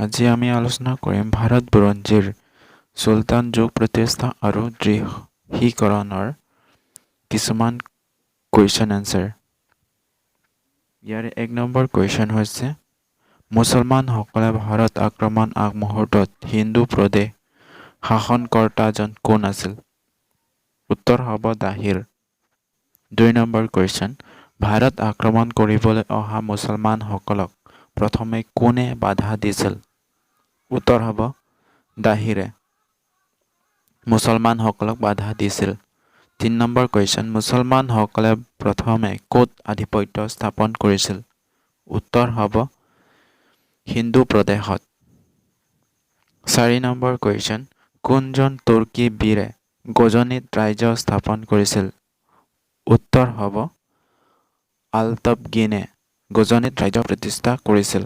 আজি আমি আলোচনা কৰিম ভাৰত বুৰঞ্জীৰ চুলতান যুগ প্ৰতিষ্ঠা আৰু দৃঢ়ীকৰণৰ কিছুমান কুৱেশ্যন এনচাৰ। ইয়াৰে 1 নম্বৰ কুৱেশ্যন হৈছে মুছলমানসকলে ভাৰত আক্ৰমণ আগমুহূৰ্তত হিন্দু প্ৰদেশ শাসনকৰ্তাজন কোন আছিল? উত্তৰ হ'ব দাহিৰ। 2 নম্বৰ কুৱেশ্যন ভাৰত আক্ৰমণ কৰিবলৈ অহা মুছলমানসকলক প্ৰথমে কোনে বাধা দিছিল? উত্তৰ হ'ব দাহিৰে মুছলমানসকলক বাধা দিছিল। 3 নম্বৰ কুৱেশ্যন মুছলমানসকলে প্ৰথমে ক'ত আধিপত্য স্থাপন কৰিছিল? উত্তৰ হ'ব হিন্দু প্ৰদেশত। 4 নম্বৰ কুৱেশ্যন কোনজন তুৰ্কী বীৰে গজনীত ৰাজ্য স্থাপন কৰিছিল? উত্তৰ হ'ব আলতাবগিনে গজনীত ৰাজ্য প্ৰতিষ্ঠা কৰিছিল।